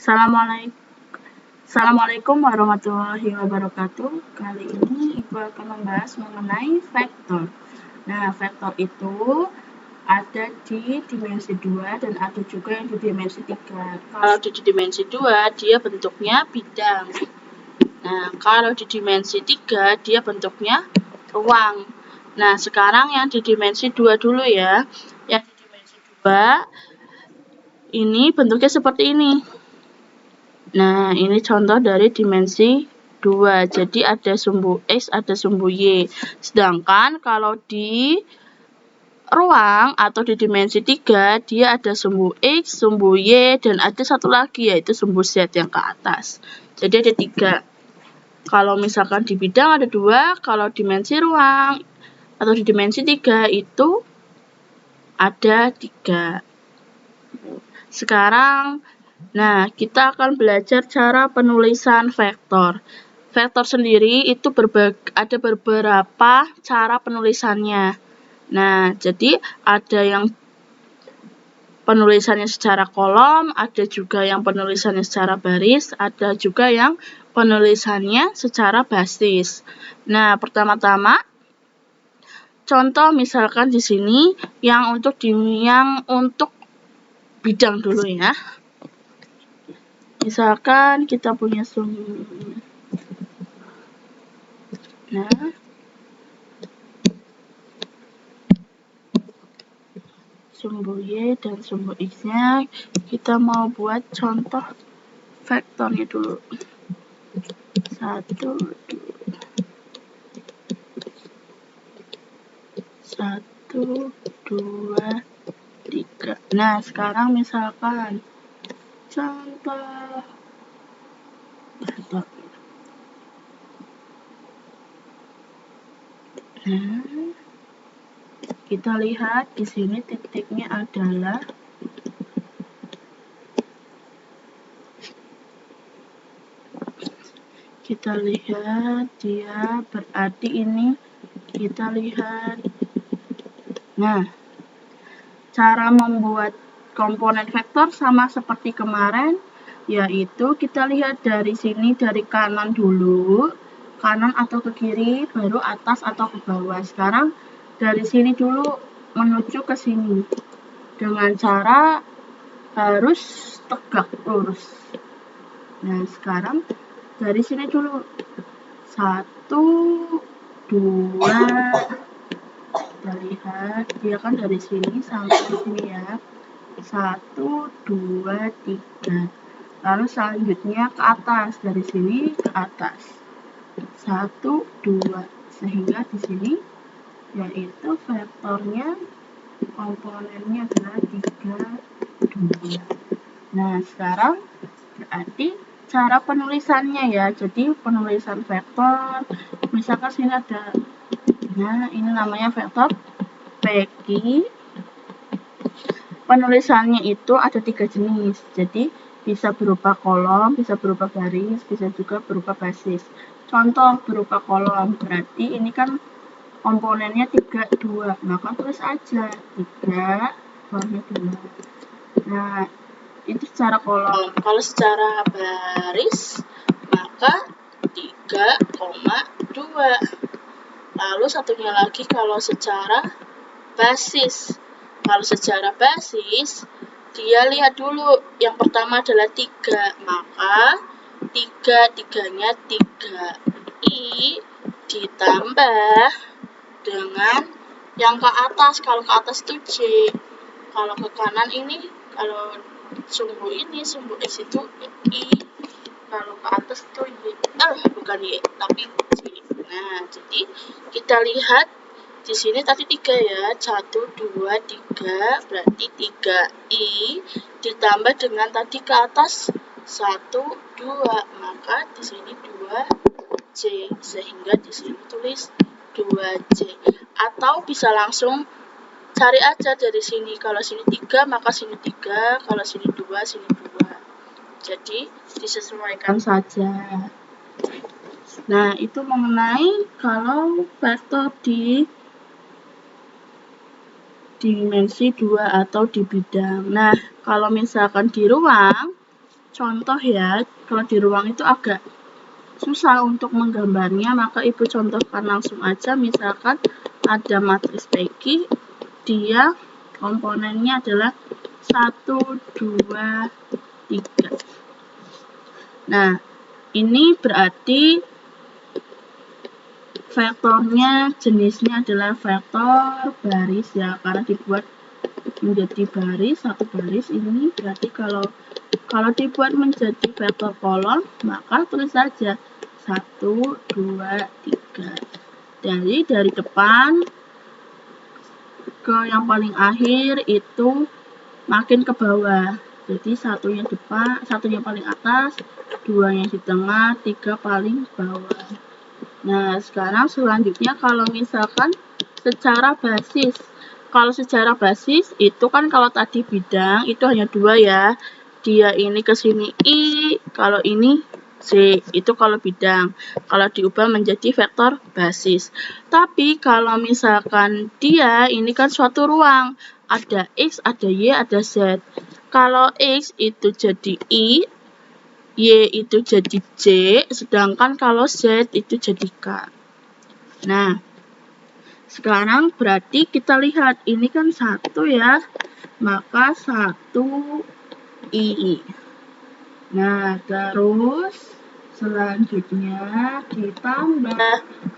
Assalamualaikum warahmatullahi wabarakatuh. Kali ini Ibu akan membahas mengenai vektor. Nah, vektor itu ada di dimensi 2 dan ada juga yang di dimensi 3. Kalau di dimensi 2 dia bentuknya bidang. Nah, kalau di dimensi 3 dia bentuknya ruang. Nah, sekarang yang di dimensi 2 dulu ya. Yang di dimensi 2 ini bentuknya seperti ini. Nah, ini contoh dari dimensi 2. Jadi ada sumbu X, ada sumbu Y. Sedangkan kalau di ruang atau di dimensi 3, dia ada sumbu X, sumbu Y, dan ada satu lagi yaitu sumbu Z yang ke atas. Jadi ada 3. Kalau misalkan di bidang ada 2, kalau dimensi ruang atau di dimensi 3 itu ada 3. Sekarang, nah, kita akan belajar cara penulisan vektor. Vektor sendiri itu ada beberapa cara penulisannya. Nah, jadi ada yang penulisannya secara kolom, ada juga yang penulisannya secara baris, ada juga yang penulisannya secara basis. Nah, pertama-tama contoh misalkan di sini yang untuk bidang dulu ya. Misalkan kita punya sumbu. Nah, sumbu Y dan sumbu X-nya kita mau buat contoh vektornya dulu. 1, 2, 3. Nah, sekarang misalkan contoh vektor. Nah, kita lihat di sini titiknya adalah kita lihat dia berarti ini kita lihat. Nah, cara membuat komponen vektor sama seperti kemarin, yaitu kita lihat dari sini dari kanan dulu, kanan atau ke kiri, baru atas atau ke bawah. Sekarang dari sini dulu menuju ke sini dengan cara harus tegak lurus. Nah, sekarang dari sini dulu 1, 2. Kita lihat dia kan dari sini sampai sini ya. 1, 2, 3. Lalu selanjutnya ke atas, dari sini ke atas 1, 2, sehingga di sini yaitu vektornya komponennya adalah 3, 2. Nah, sekarang berarti cara penulisannya ya. Jadi penulisan vektor, misalkan sini ada, nah ini namanya vektor PQ. Penulisannya itu ada 3 jenis. Jadi bisa berupa kolom, bisa berupa baris, bisa juga berupa basis. Contoh berupa kolom berarti ini kan komponennya 3, 2. Maka tulis aja 3, kolomnya 2. Nah, itu secara kolom. Kalau secara baris maka 3,2. Lalu satunya lagi kalau secara basis. Kalau secara basis, dia lihat dulu yang pertama adalah 3, maka 3-nya 3i ditambah dengan yang ke atas. Kalau ke atas itu J, kalau ke kanan ini, kalau sumbu X itu I, kalau ke atas itu Y, bukan Y, tapi J. Nah, jadi kita lihat di sini tadi 3 ya, 1, 2, 3, berarti 3i ditambah dengan tadi ke atas 1, 2, maka di sini 2j, sehingga di sini tulis 2j. Atau bisa langsung cari aja dari sini, kalau sini 3 maka sini 3, kalau sini 2 sini 2. Jadi disesuaikan saja. Nah, itu mengenai kalau vektor di dimensi 2 atau di bidang. Nah, kalau misalkan di ruang, contoh ya, kalau di ruang itu agak susah untuk menggambarnya, maka Ibu contohkan langsung aja. Misalkan ada matriks Peggy, dia komponennya adalah 1, 2, 3. Nah, ini berarti vektornya jenisnya adalah vektor baris ya, karena dibuat menjadi baris, satu baris. Ini berarti kalau dibuat menjadi vektor kolom, maka tulis saja 1, 2, 3. Jadi dari depan ke yang paling akhir itu makin ke bawah. Jadi satunya depan, satunya paling atas, 2-nya di tengah, 3 paling bawah. Nah, sekarang selanjutnya kalau misalkan secara basis. Kalau secara basis itu kan kalau tadi bidang itu hanya 2 ya. Dia ini ke sini I, kalau ini C, itu kalau bidang. Kalau diubah menjadi vektor basis. Tapi kalau misalkan dia ini kan suatu ruang, ada X, ada Y, ada Z. Kalau X itu jadi I, Y itu jadi J, sedangkan kalau Z itu jadi K. Nah, sekarang berarti kita lihat ini kan 1 ya, maka 1 I. Nah, terus selanjutnya ditambah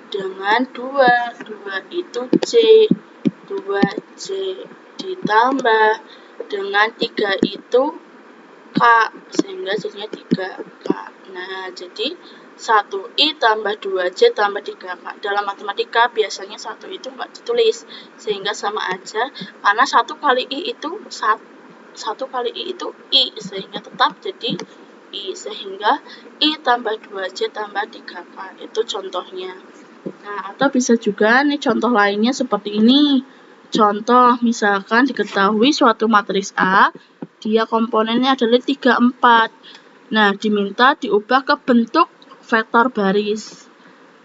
dengan 2. 2 itu C, 2C. Ditambah dengan 3 itu K, sehingga jadinya 3K. Nah, jadi 1I tambah 2C tambah 3K. Dalam matematika biasanya 1 itu nggak ditulis, sehingga sama aja, karena 1 kali I itu 1 kali I itu I, sehingga tetap jadi I, sehingga I tambah 2C tambah 3K. Itu contohnya. Nah, atau bisa juga nih contoh lainnya seperti ini. Contoh, misalkan diketahui suatu matriks A, dia komponennya adalah 3, 4. Nah, diminta diubah ke bentuk vektor baris.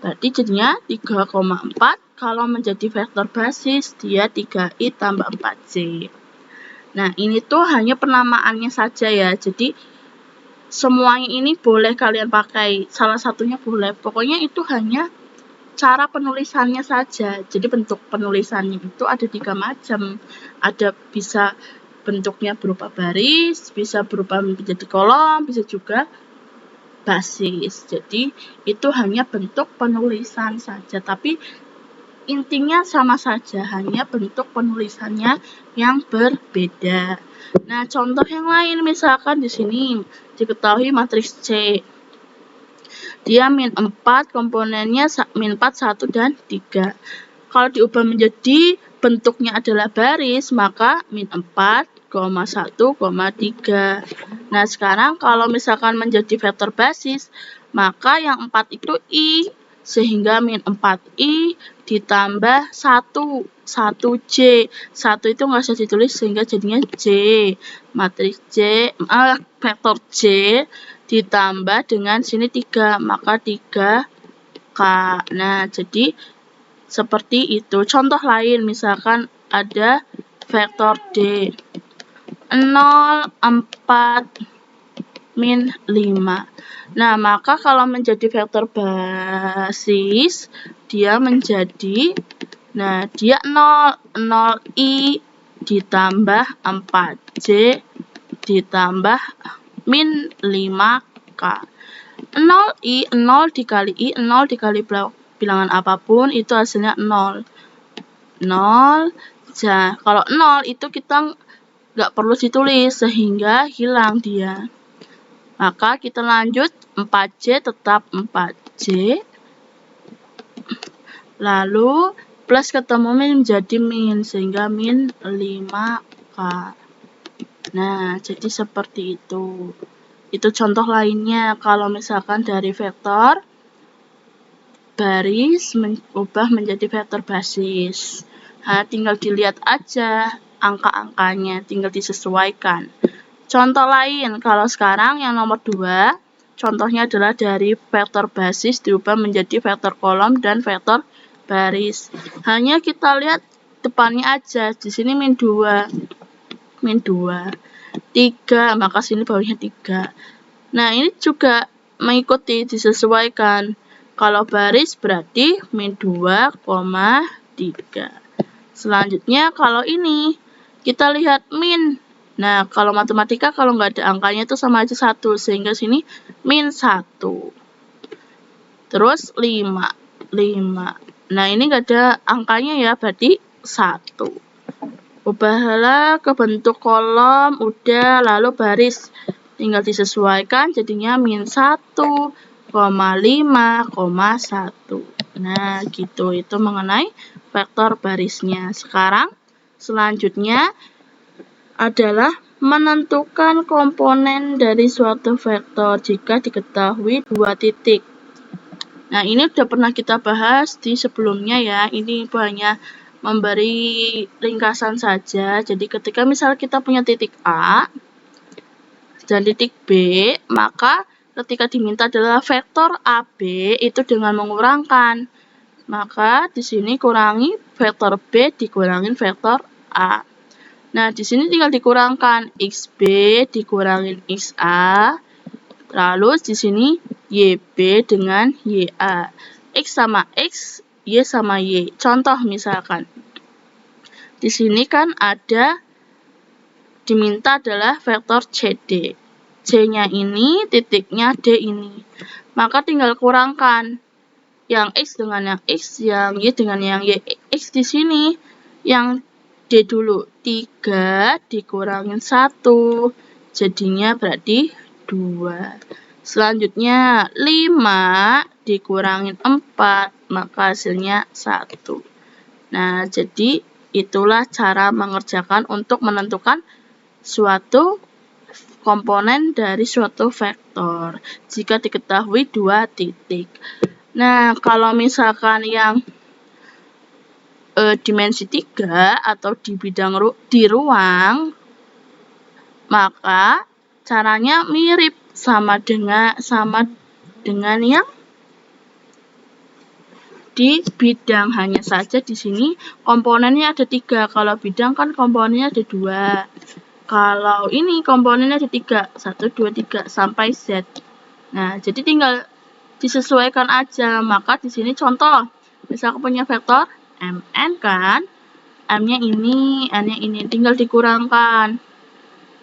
Berarti jadinya 3,4. Kalau menjadi vektor basis, dia 3I tambah 4C. Nah, ini tuh hanya penamaannya saja ya. Jadi, semuanya ini boleh kalian pakai. Salah satunya boleh. Pokoknya itu hanya cara penulisannya saja. Jadi, bentuk penulisannya itu ada 3 macam. Ada bisa bentuknya berupa baris, bisa berupa menjadi kolom, bisa juga basis. Jadi, itu hanya bentuk penulisan saja. Tapi, intinya sama saja, hanya bentuk penulisannya yang berbeda. Nah, contoh yang lain misalkan di sini diketahui matriks C. Dia min 4, komponennya min 4, 1, dan 3. Kalau diubah menjadi bentuknya adalah baris, maka min 4, 1, 3. Nah, sekarang kalau misalkan menjadi vektor basis, maka yang 4 itu I, sehingga min 4I ditambah 1, 1J. 1 itu nggak usah ditulis, sehingga jadinya J. Matriks J, vektor J ditambah dengan sini 3, maka 3K. Nah, jadi seperti itu. Contoh lain, misalkan ada vektor D. 0, 4, min 5. Nah, maka kalau menjadi vektor basis, dia menjadi, nah, dia 0, 0I ditambah 4J ditambah min 5K. 0I, 0 dikali I, 0 dikali bilangan apapun, itu hasilnya 0. 0, kalau 0 itu kita nggak perlu ditulis, sehingga hilang dia. Maka kita lanjut, 4J tetap 4J. Lalu plus ketemu min menjadi min, sehingga min 5K. Nah, jadi seperti itu. Itu contoh lainnya. Kalau misalkan dari vektor baris berubah menjadi vektor basis. Nah, tinggal dilihat aja angka-angkanya, tinggal disesuaikan. Contoh lain, kalau sekarang yang nomor 2, contohnya adalah dari vektor basis diubah menjadi vektor kolom dan vektor baris. Hanya kita lihat depannya aja. Di sini min 2, 3, maka sini bawahnya 3. Nah, ini juga mengikuti disesuaikan. Kalau baris berarti min 2,3. Selanjutnya kalau ini kita lihat min. Nah, kalau matematika kalau nggak ada angkanya itu sama aja 1. Sehingga sini min 1. Terus 5. Nah, ini nggak ada angkanya ya, berarti 1. Ubahlah ke bentuk kolom, udah, lalu baris. Tinggal disesuaikan, jadinya min 1,5,1. Nah, gitu. Itu mengenai vektor barisnya. Sekarang, selanjutnya adalah menentukan komponen dari suatu vektor jika diketahui 2 titik. Nah, ini sudah pernah kita bahas di sebelumnya ya. Ini hanya memberi ringkasan saja. Jadi, ketika misal kita punya titik A dan titik B, maka ketika diminta adalah vektor AB itu dengan mengurangkan. Maka di sini kurangi vektor B dikurangin vektor A. Nah, di sini tinggal dikurangkan XB dikurangin XA. Lalu di sini YB dengan YA. X sama X, Y sama Y. Contoh misalkan. Di sini kan ada diminta adalah vektor CD. C-nya ini, titiknya D ini. Maka tinggal kurangkan yang X dengan yang X, yang Y dengan yang Y. X di sini yang D dulu. 3 dikurangin 1. Jadinya berarti 2. Selanjutnya 5 dikurangin 4. Maka hasilnya 1. Nah, jadi itulah cara mengerjakan untuk menentukan suatu komponen dari suatu vektor jika diketahui 2 titik. Nah, kalau misalkan yang dimensi 3 atau di bidang di ruang, maka caranya mirip sama dengan yang di bidang. Hanya saja di sini komponennya ada 3. Kalau bidang kan komponennya ada 2. Kalau ini komponennya ada 3. 1, 2, 3 sampai Z. Nah, jadi tinggal disesuaikan aja. Maka di sini contoh, misalkan punya vektor Mn kan, M-nya ini, N-nya ini, tinggal dikurangkan.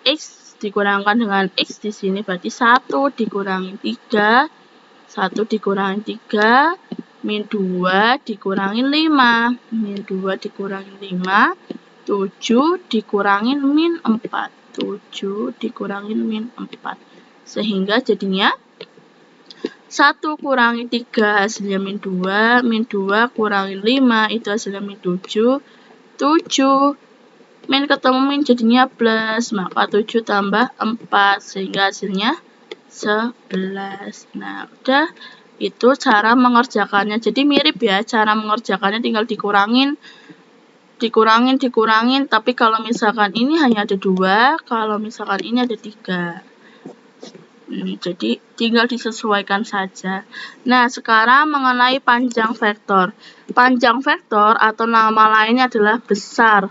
X dikurangkan dengan X di sini berarti 1 dikurangi 3, 1 dikurangi 3, min 2 dikurangi 5, min 2 dikurangi 5, 7 dikurangi min 4, 7 dikurangi min 4. Sehingga jadinya 1 kurangi 3 hasilnya min 2, min 2 kurangi 5 itu hasilnya min 7, 7 min ketemu min jadinya plus, maka 7 tambah 4 sehingga hasilnya 11. Nah, udah itu cara mengerjakannya. Jadi mirip ya, cara mengerjakannya tinggal dikurangin, tapi kalau misalkan ini hanya ada 2, kalau misalkan ini ada 3. Jadi tinggal disesuaikan saja. Nah, sekarang mengenai panjang vektor. Panjang vektor atau nama lainnya adalah besar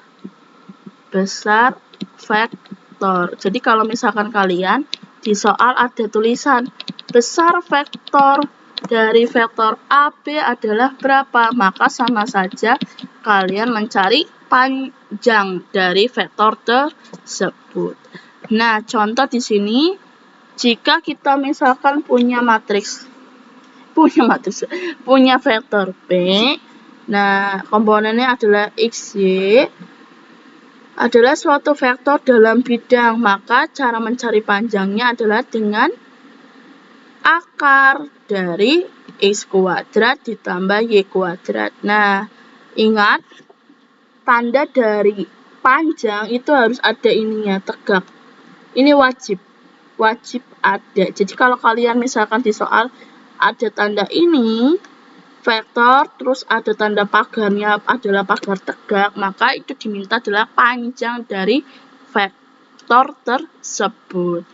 vektor. Jadi kalau misalkan kalian di soal ada tulisan besar vektor dari vektor AB adalah berapa, maka sama saja kalian mencari panjang dari vektor tersebut. Nah, contoh di sini jika kita misalkan punya vektor B, nah komponennya adalah XY, adalah suatu vektor dalam bidang, maka cara mencari panjangnya adalah dengan akar dari X kuadrat ditambah Y kuadrat. Nah, ingat tanda dari panjang itu harus ada ininya, tegak. Ini wajib ada. Jadi kalau kalian misalkan di soal ada tanda ini vektor, terus ada tanda pagarnya adalah pagar tegak, maka itu diminta adalah panjang dari vektor tersebut.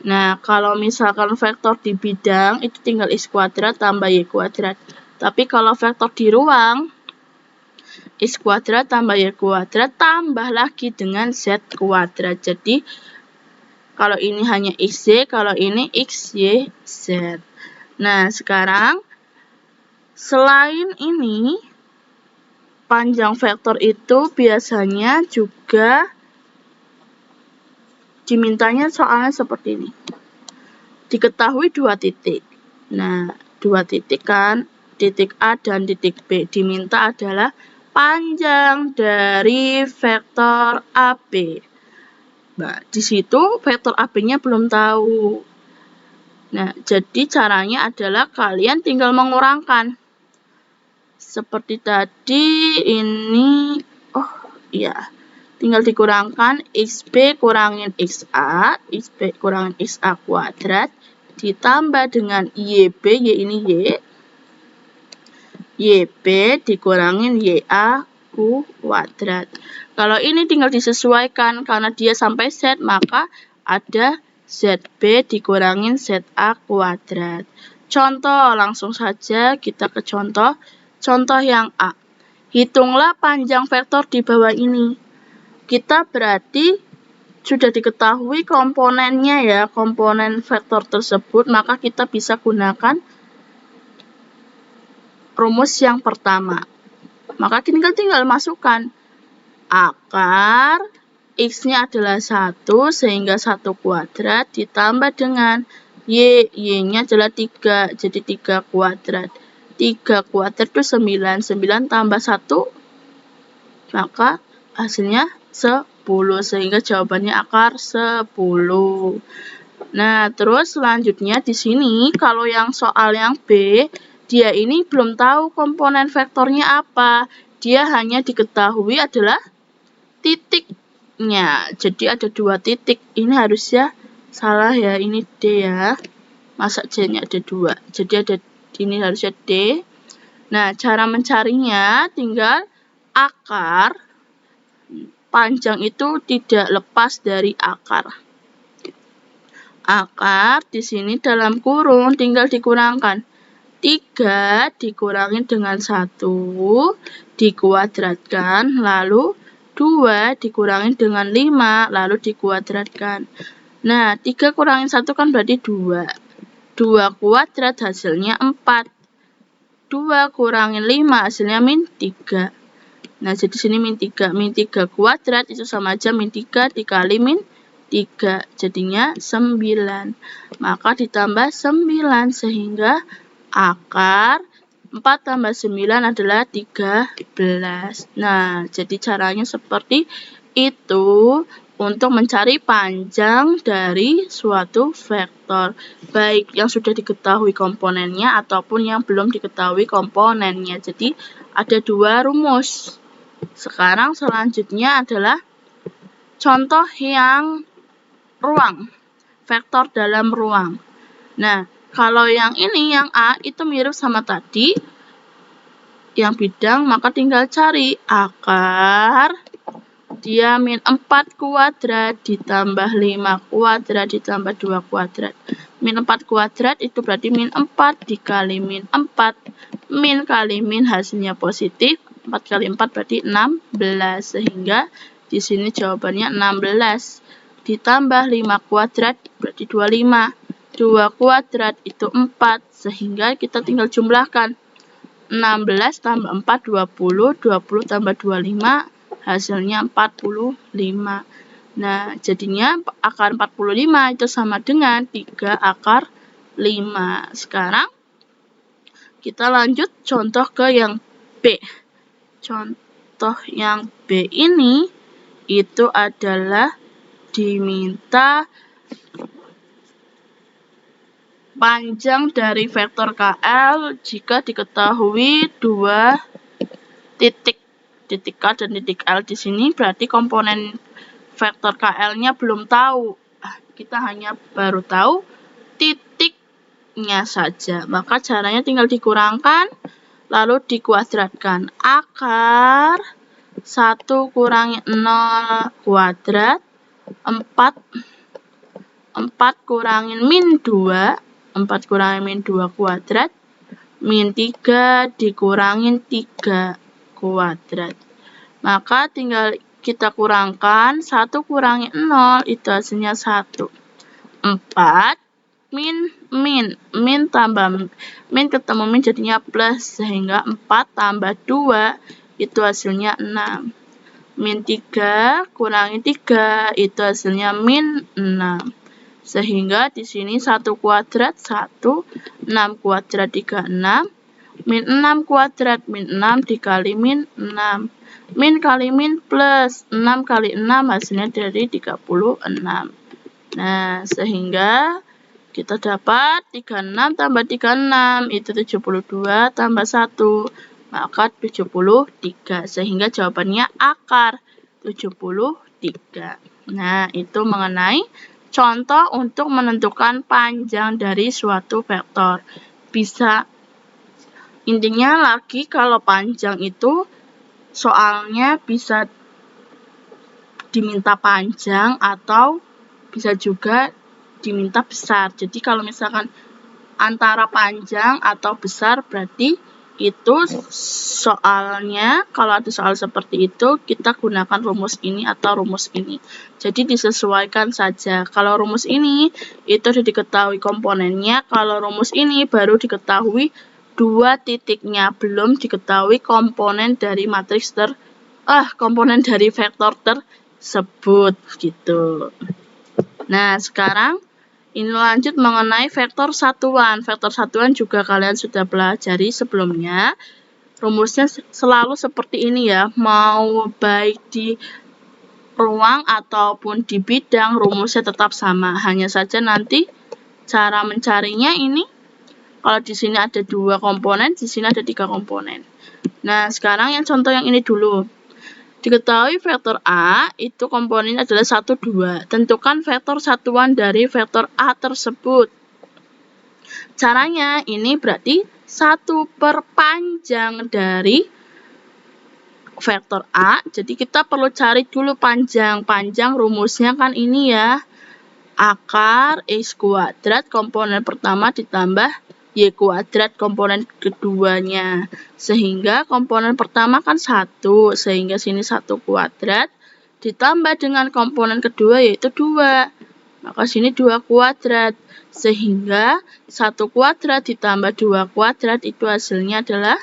Nah, kalau misalkan vektor di bidang itu tinggal X kuadrat tambah Y kuadrat. Tapi kalau vektor di ruang X kuadrat tambah Y kuadrat tambah lagi dengan Z kuadrat. Jadi Kalau ini hanya XY, kalau ini XY, Z. Nah, sekarang selain ini, panjang vektor itu biasanya juga dimintanya soalnya seperti ini. Diketahui 2 titik. Nah, 2 titik kan, titik A dan titik B. Diminta adalah panjang dari vektor AB. Nah, di situ vektor AB-nya belum tahu. Nah, jadi caranya adalah kalian tinggal mengurangkan. Seperti tadi ini, oh iya, tinggal dikurangkan XB kurangin XA, XB kurangin XA kuadrat, ditambah dengan YB, Y ini Y, YB dikurangin YA kuadrat. Kalau ini tinggal disesuaikan, karena dia sampai Z, maka ada ZB dikurangin ZA kuadrat. Contoh, langsung saja kita ke contoh. Contoh yang A. Hitunglah panjang vektor di bawah ini. Kita berarti sudah diketahui komponennya ya, komponen vektor tersebut, maka kita bisa gunakan rumus yang pertama. Maka tinggal masukkan akar X-nya adalah 1, sehingga 1 kuadrat ditambah dengan Y, Y-nya adalah 3, jadi 3 kuadrat. 3 kuadrat itu 9, 9 tambah 1, maka hasilnya 10, sehingga jawabannya akar 10. Nah, terus selanjutnya di sini, kalau yang soal yang B, dia ini belum tahu komponen vektornya apa. Dia hanya diketahui adalah titiknya. Jadi ada 2 titik. Ini harusnya salah ya, ini D ya. Masa J-nya ada 2. Jadi ada ini harusnya D. Nah, cara mencarinya tinggal akar panjang itu tidak lepas dari akar. Akar di sini dalam kurung tinggal dikurangkan. 3 dikurangi dengan 1 dikuadratkan, lalu 2 dikurangi dengan 5 lalu dikuadratkan. Nah, 3 kurangi 1 kan berarti 2. 2 kuadrat hasilnya 4. 2 kurangi 5 hasilnya min 3. Nah, jadi sini min 3. Min 3 kuadrat itu sama aja min 3 dikali min 3. Jadinya 9. Maka ditambah 9 sehingga akar 4 tambah 9 adalah 13. Nah, jadi caranya seperti itu untuk mencari panjang dari suatu vektor. Baik yang sudah diketahui komponennya ataupun yang belum diketahui komponennya. Jadi ada 2 rumus. Sekarang selanjutnya adalah contoh yang ruang. Vektor dalam ruang. Nah, kalau yang ini, yang A, itu mirip sama tadi. Yang bidang, maka tinggal cari akar. Dia min 4 kuadrat ditambah 5 kuadrat ditambah 2 kuadrat. Min 4 kuadrat itu berarti min 4 dikali min 4. Min kali min hasilnya positif. 4 kali 4 berarti 16. Sehingga di sini jawabannya 16. Ditambah 5 kuadrat berarti 25. 2 kuadrat itu 4, sehingga kita tinggal jumlahkan. 16 tambah 4, 20, 20 tambah 25, hasilnya 45. Nah, jadinya akar 45 itu sama dengan 3 akar 5. Sekarang, kita lanjut contoh ke yang B. Contoh yang B ini, itu adalah diminta panjang dari vektor KL jika diketahui 2 titik K dan titik L di sini berarti komponen vektor KL-nya belum tahu. Kita hanya baru tahu titiknya saja. Maka caranya tinggal dikurangkan lalu dikuadratkan. Akar 1 kurangi 0 kuadrat 4 kurangin min 2. 4 kurangi min 2 kuadrat, min 3 dikurangin 3 kuadrat. Maka tinggal kita kurangkan, 1 kurangi 0 itu hasilnya 1. 4 min tambah min ketemu min jadinya plus, sehingga 4 tambah 2 itu hasilnya 6. Min 3 kurangi 3 itu hasilnya min 6. Sehingga di sini 1 kuadrat 1, 6 kuadrat 36, min 6 kuadrat, min 6 dikali min 6. Min kali min plus 6 kali 6 hasilnya dari 36. Nah, sehingga kita dapat 36 tambah 36 itu 72 tambah 1, maka 73. Sehingga jawabannya akar 73. Nah, itu mengenai contoh untuk menentukan panjang dari suatu vektor. Intinya lagi kalau panjang itu soalnya bisa diminta panjang atau bisa juga diminta besar. Jadi kalau misalkan antara panjang atau besar berarti itu soalnya, kalau ada soal seperti itu kita gunakan rumus ini atau rumus ini. Jadi disesuaikan saja. Kalau rumus ini itu sudah diketahui komponennya, kalau rumus ini baru diketahui 2 titiknya, belum diketahui komponen dari komponen dari vektor tersebut gitu. Nah, sekarang ini lanjut mengenai vektor satuan. Vektor satuan juga kalian sudah pelajari sebelumnya. Rumusnya selalu seperti ini ya. Mau baik di ruang ataupun di bidang, rumusnya tetap sama. Hanya saja nanti cara mencarinya ini, kalau di sini ada 2 komponen, di sini ada 3 komponen. Nah, sekarang yang contoh yang ini dulu. Diketahui vektor A itu komponennya adalah 1, 2. Tentukan vektor satuan dari vektor A tersebut. Caranya ini berarti 1 per panjang dari vektor A. Jadi kita perlu cari dulu panjang. Panjang rumusnya kan ini ya. Akar X kuadrat komponen pertama ditambah Y kuadrat komponen keduanya. Sehingga komponen pertama kan 1, sehingga sini 1 kuadrat. Ditambah dengan komponen kedua yaitu 2. Maka sini 2 kuadrat. Sehingga 1 kuadrat ditambah 2 kuadrat itu hasilnya adalah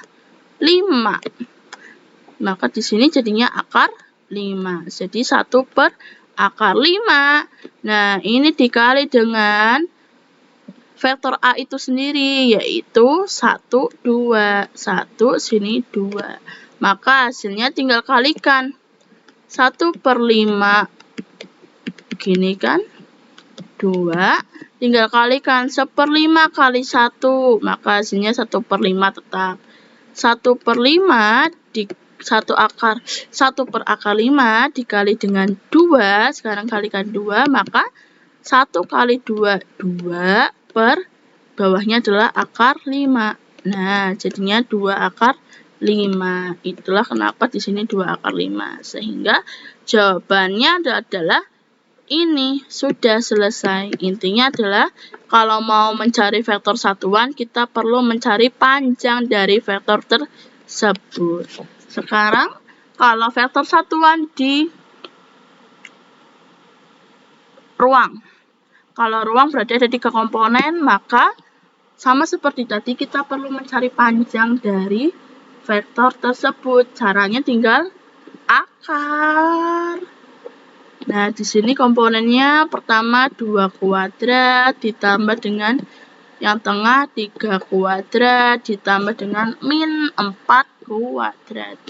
5. Maka di sini jadinya akar 5. Jadi 1 per akar 5. Nah, ini dikali dengan vektor A itu sendiri, yaitu 1, 2. 1, sini 2. Maka hasilnya tinggal kalikan. 1 per 5. Gini kan. 2. Tinggal kalikan. 1/5 kali 1. Maka hasilnya 1 per 5 tetap. 1 per 5 di 1 per akar 5 dikali dengan 2. Sekarang kalikan 2. Maka 1 kali 2, 2 per bawahnya adalah akar 5. Nah, jadinya 2 akar 5. Itulah kenapa di sini 2 akar 5. Sehingga jawabannya adalah ini. Sudah selesai. Intinya adalah kalau mau mencari vektor satuan, kita perlu mencari panjang dari vektor tersebut. Sekarang, kalau vektor satuan di ruang. Kalau ruang berarti ada 3 komponen, maka sama seperti tadi kita perlu mencari panjang dari vektor tersebut. Caranya tinggal akar. Nah, di sini komponennya pertama 2 kuadrat ditambah dengan yang tengah 3 kuadrat ditambah dengan min 4 kuadrat.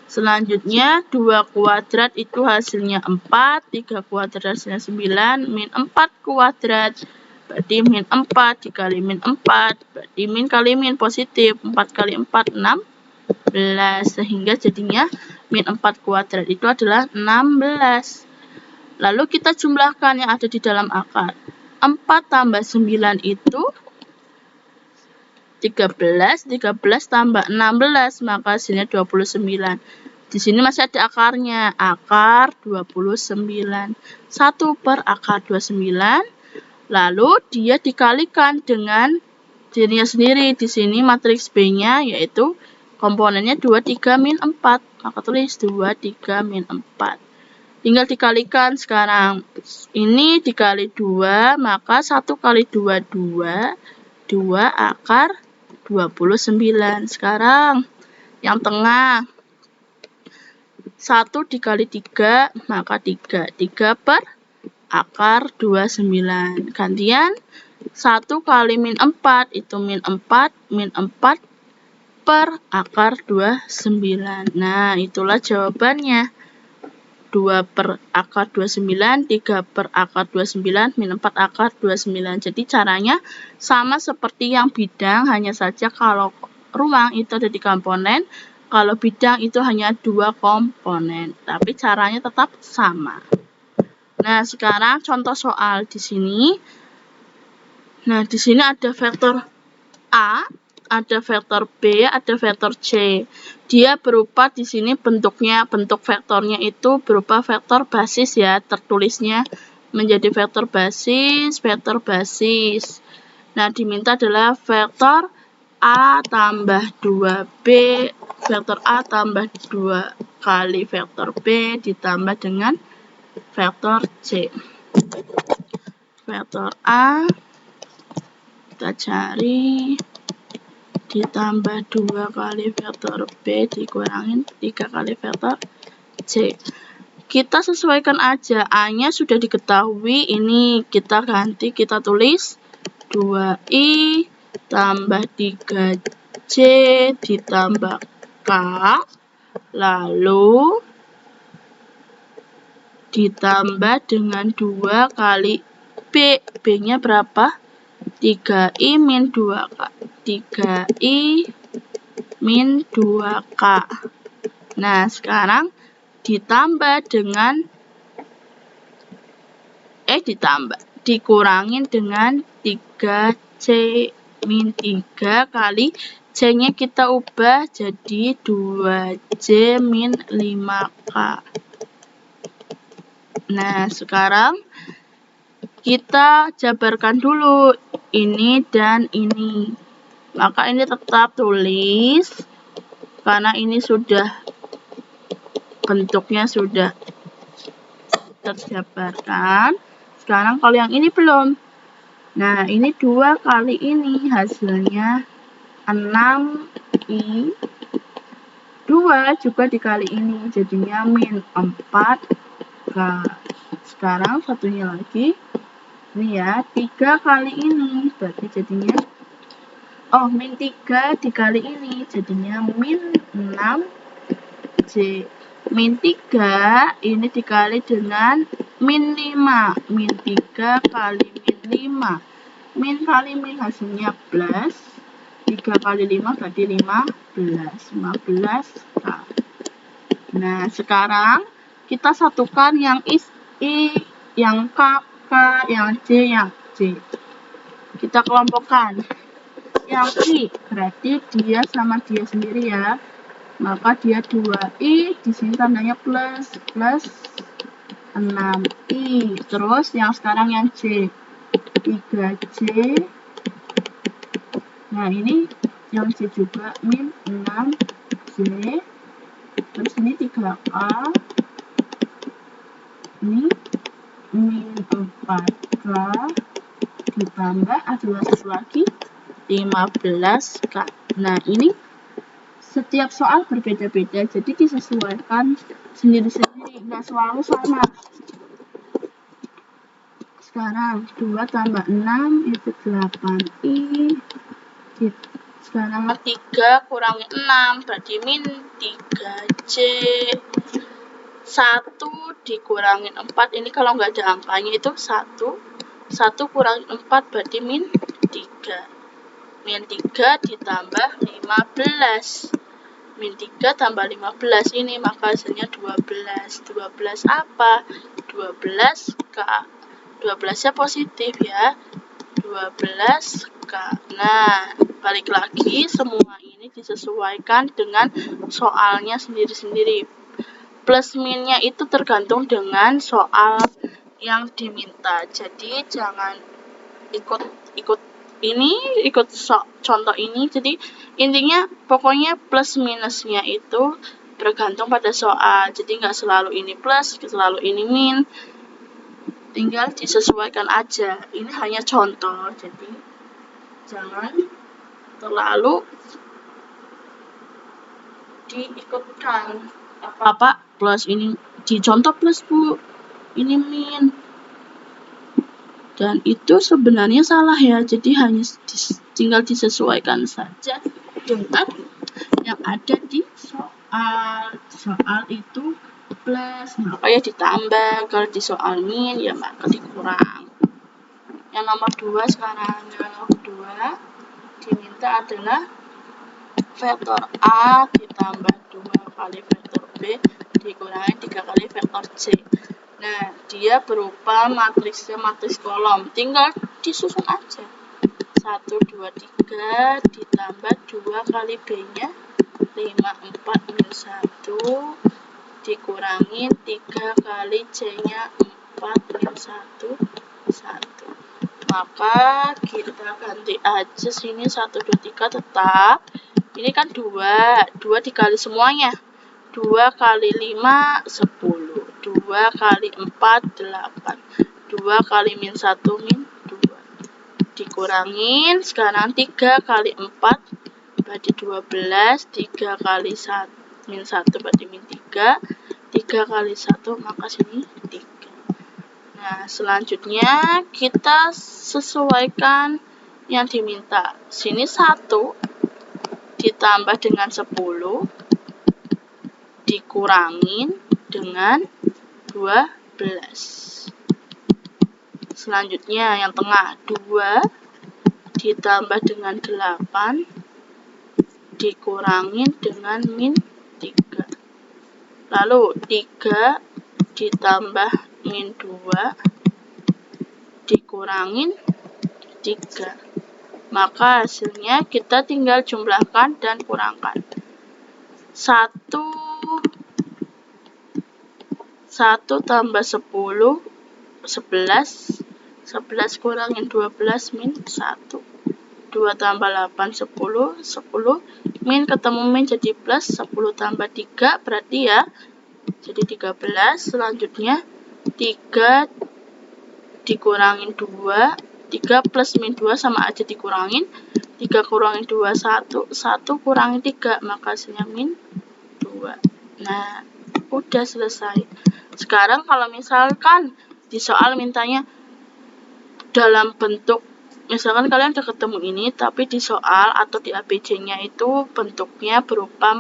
Selanjutnya 2 kuadrat itu hasilnya 4, 3 kuadrat hasilnya 9, min 4 kuadrat. Berarti min 4 dikali min 4, berarti min kali min positif. 4 kali 4, 16. Sehingga jadinya min 4 kuadrat itu adalah 16. Lalu kita jumlahkan yang ada di dalam akar. 4 tambah 9 itu 13, 13 tambah 16, maka hasilnya 29. Di sini masih ada akarnya, akar 29. 1 per akar 29, lalu dia dikalikan dengan dirinya sendiri. Di sini matriks B-nya yaitu komponennya 2, 3, min 4. Maka tulis 2, 3, min 4. tinggal dikalikan sekarang. Ini dikali 2, maka 1 kali 2, 2. 2 akar 29. Sekarang yang tengah. 1 dikali 3, maka 3. 3 per akar 29. Gantian 1 kali min 4, itu min 4. Min 4 per akar 29. Nah, itulah jawabannya. 2 per akar 29, 3 per akar 29, min 4 akar 29. Jadi caranya sama seperti yang bidang, hanya saja kalau ruang itu ada di komponen, kalau bidang itu hanya 2 komponen. Tapi caranya tetap sama. Nah, sekarang contoh soal di sini. Nah, di sini ada vektor A, ada vektor B, ada vektor C. Dia berupa di sini bentuk vektornya itu berupa vektor basis ya, tertulisnya menjadi vektor basis. Nah, diminta adalah vektor A tambah 2B, vektor A tambah 2 kali vektor B ditambah dengan vektor C. Vektor A kita cari ditambah 2 kali vektor B dikurangin 3 kali vektor C. Kita sesuaikan aja, A-nya sudah diketahui, ini kita ganti, kita tulis 2I tambah 3C ditambah K, lalu ditambah dengan 2 kali B. B-nya berapa? 3I min 2K. 3I min 2K. Nah, sekarang ditambah dengan dikurangin dengan 3C min 3 kali C-nya kita ubah jadi 2C min 5K. Nah, sekarang kita jabarkan dulu ini dan ini. Maka ini tetap tulis karena ini sudah bentuknya sudah terjabarkan. Sekarang kalau yang ini belum. Nah, ini 2 kali ini hasilnya 6I. 2 juga dikali ini jadinya min 4K. Sekarang satunya lagi. Ini ya, 3 kali ini berarti jadinya min 3 dikali ini jadinya min 6C. Min 3 ini dikali dengan min 5. Min 3 kali min 5. Min kali min hasilnya plus. 3 kali 5 berarti 15K. Nah, sekarang kita satukan yang I, yang K, yang C, yang C. Kita kelompokkan. Yang I berarti dia sama dia sendiri ya. Maka dia 2I, di sini tandanya plus 6I. Terus yang sekarang yang C 3C. Nah, ini yang C juga min 6C. Terus ini 3K. Ini min 4K ditambah ada satu lagi 15K. Nah, ini setiap soal berbeda-beda, jadi disesuaikan sendiri-sendiri, nggak selalu sama. Sekarang 2 tambah 6 itu 8I. Sekarang 3 kurangi 6 berarti min 3C. 1 dikurangin 4, ini kalau nggak ada angkanya itu 1. 1 kurangi 4 berarti min 3. Min 3 ditambah 15. Min 3 tambah 15 ini, maka hasilnya 12. 12 apa? 12K. 12-nya positif ya. 12K. Nah, balik lagi, semua ini disesuaikan dengan soalnya sendiri-sendiri. Plus minnya itu tergantung dengan soal yang diminta. Jadi jangan ikut contoh ini. Jadi intinya pokoknya plus minusnya itu bergantung pada soal, jadi nggak selalu ini plus, selalu ini min, tinggal disesuaikan aja. Ini hanya contoh, jadi jangan terlalu diikutkan apa plus ini di contoh plus Bu, ini min, dan itu sebenarnya salah ya, jadi hanya tinggal disesuaikan saja dengan yang ada di soal itu plus, maka ya ditambah, kalau di soal min ya maka dikurang. Yang nomor 2 sekarang, yang nomor 2 diminta adalah vektor A ditambah 2 kali vektor B dikurangi 3 kali vektor C. Nah, dia berupa matriksnya matriks kolom, tinggal disusun aja. 1, 2, 3 ditambah 2 kali B-nya 5, 4, min 1 dikurangin 3 kali C-nya 4, min 1, 1. Maka kita ganti aja sini 1, 2, 3 tetap. Ini kan 2 dikali semuanya. 2 kali 5, 10. 2 kali 4, 8. 2 kali min 1, min 2. Dikurangin, sekarang 3 kali 4 berarti 12. 3 kali 1, min 1 berarti min 3. 3 kali 1, maka sini 3. Nah, selanjutnya kita sesuaikan yang diminta. Sini 1 ditambah dengan 10 dikurangin dengan 12. Selanjutnya yang tengah 2 ditambah dengan 8 dikurangin dengan min 3. Lalu 3 ditambah min 2 dikurangin 3. Maka hasilnya kita tinggal jumlahkan dan kurangkan. 1 tambah 10, 11. 11 kurangin 12, min 1. 2 tambah 8, 10. 10 min ketemu min jadi plus. 10 tambah 3 berarti ya jadi 13. Selanjutnya 3 dikurangin 2. 3 plus min 2 sama aja dikurangin. 3 kurangin 2, 1. 1 kurangin 3, maka hasilnya min 2. Nah, udah selesai. Sekarang kalau misalkan di soal mintanya dalam bentuk, misalkan kalian udah ketemu ini, tapi di soal atau di ABJ-nya itu bentuknya berupa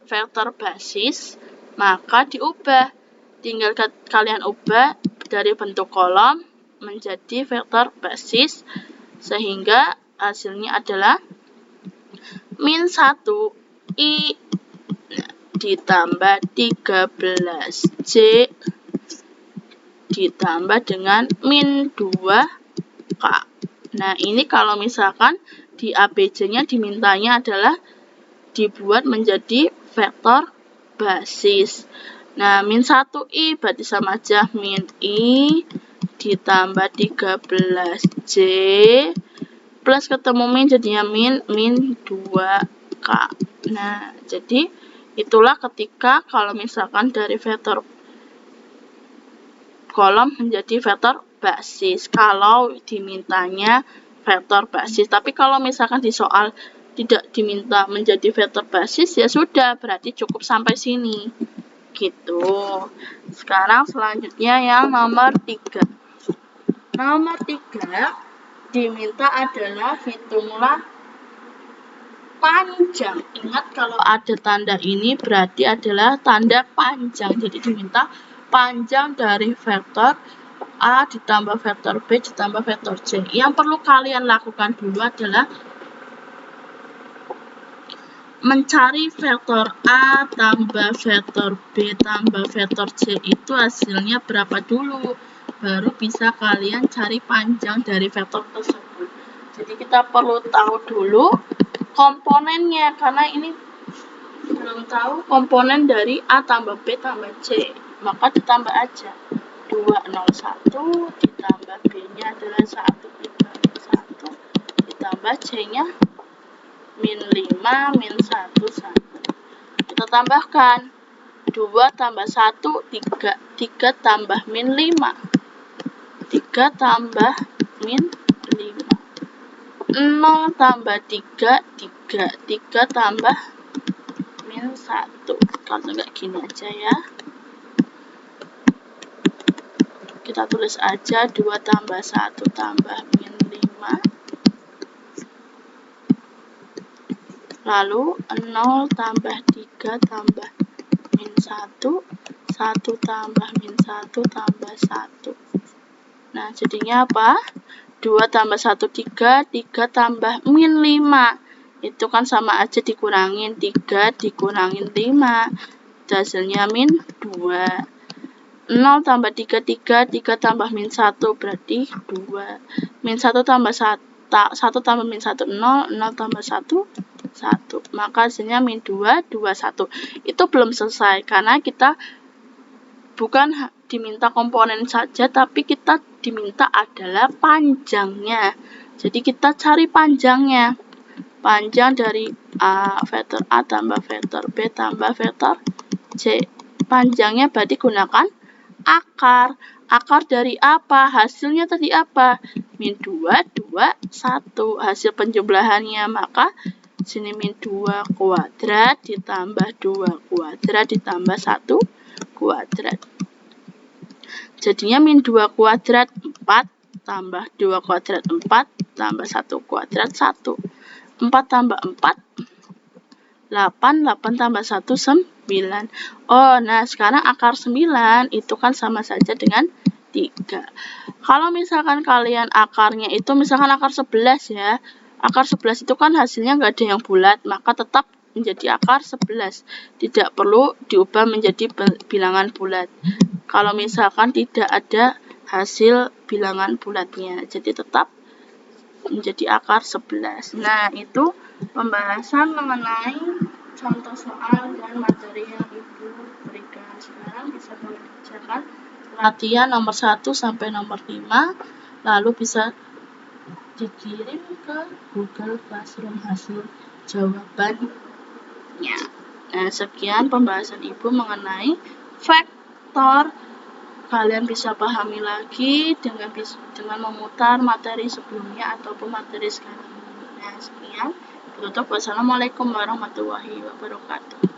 vektor basis, maka diubah. Tinggal kalian ubah dari bentuk kolom menjadi vektor basis, sehingga hasilnya adalah min 1i ditambah 13c ditambah dengan min 2k. Nah, ini kalau misalkan di ABJ-nya dimintanya adalah dibuat menjadi vektor basis. Nah, min 1i berarti sama aja min i ditambah 13c plus ketemu min jadinya min 2k. Nah, jadi itulah ketika kalau misalkan dari vektor kolom menjadi vektor basis kalau dimintanya vektor basis. Tapi kalau misalkan di soal tidak diminta menjadi vektor basis, ya sudah, berarti cukup sampai sini gitu. Sekarang selanjutnya yang nomor 3. Nomor 3 diminta adalah hitunglah panjang. Ingat, kalau ada tanda ini berarti adalah tanda panjang. Jadi diminta panjang dari vektor A ditambah vektor B ditambah vektor C. Yang perlu kalian lakukan dulu adalah mencari vektor A tambah vektor B tambah vektor C itu hasilnya berapa dulu. Baru bisa kalian cari panjang dari vektor tersebut. Jadi kita perlu tahu dulu komponennya, karena ini belum tahu komponen dari A tambah B tambah C, maka ditambah aja 201 ditambah B nya adalah 1 ditambah 1 ditambah C nya min 5, min 1, 1. Kita tambahkan. 2 tambah 1, 3. 3 tambah min 5. 3 tambah min 5. 0 tambah 3, 3. 3 tambah min 1. Kalau enggak gini aja ya. Kita tulis aja 2 tambah 1 tambah min 5. Lalu 0 tambah 3 tambah min 1. 1 tambah min 1 tambah 1. Nah, jadinya apa? 2 tambah 1, 3. 3 tambah min 5. Itu kan sama aja dikurangin. 3 dikurangin 5. Hasilnya min 2. 0 tambah 3, 3. 3 tambah min 1 berarti 2. Min 1 tambah 1. 1 tambah min 1, 0. 0 tambah 1, 1. Maka hasilnya min 2, 2, 1. Itu belum selesai karena kita bukan diminta komponen saja, tapi kita diminta adalah panjangnya. Jadi kita cari panjangnya. Panjang dari vektor A tambah vektor B tambah vektor C. Panjangnya berarti gunakan akar. Akar dari apa? Hasilnya tadi apa? Min 2, 2, 1. Hasil penjumlahannya. Maka sini min 2 kuadrat ditambah 2 kuadrat ditambah 1 kuadrat. Jadinya min 2 kuadrat 4 tambah 2 kuadrat 4 tambah 1 kuadrat 1. 4 tambah 4 8, 8 tambah 1, 9. Oh, nah sekarang akar 9 itu kan sama saja dengan 3. Kalau misalkan kalian akarnya itu misalkan akar 11 ya. Akar 11 itu kan hasilnya nggak ada yang bulat, maka tetap menjadi akar 11. Tidak perlu diubah menjadi bilangan bulat. Kalau misalkan tidak ada hasil bilangan bulatnya. Jadi tetap menjadi akar 11. Nah, itu pembahasan mengenai contoh soal dan materi yang Ibu berikan. Sekarang bisa kalian kerjakan latihan nomor 1 sampai nomor 5, lalu bisa dikirim ke Google Classroom hasil jawabannya. Nah, sekian pembahasan Ibu mengenai vektor. Kalian bisa pahami lagi dengan memutar materi sebelumnya ataupun materi sekarang. Nah, sekian. Tutup. Wassalamualaikum warahmatullahi wabarakatuh.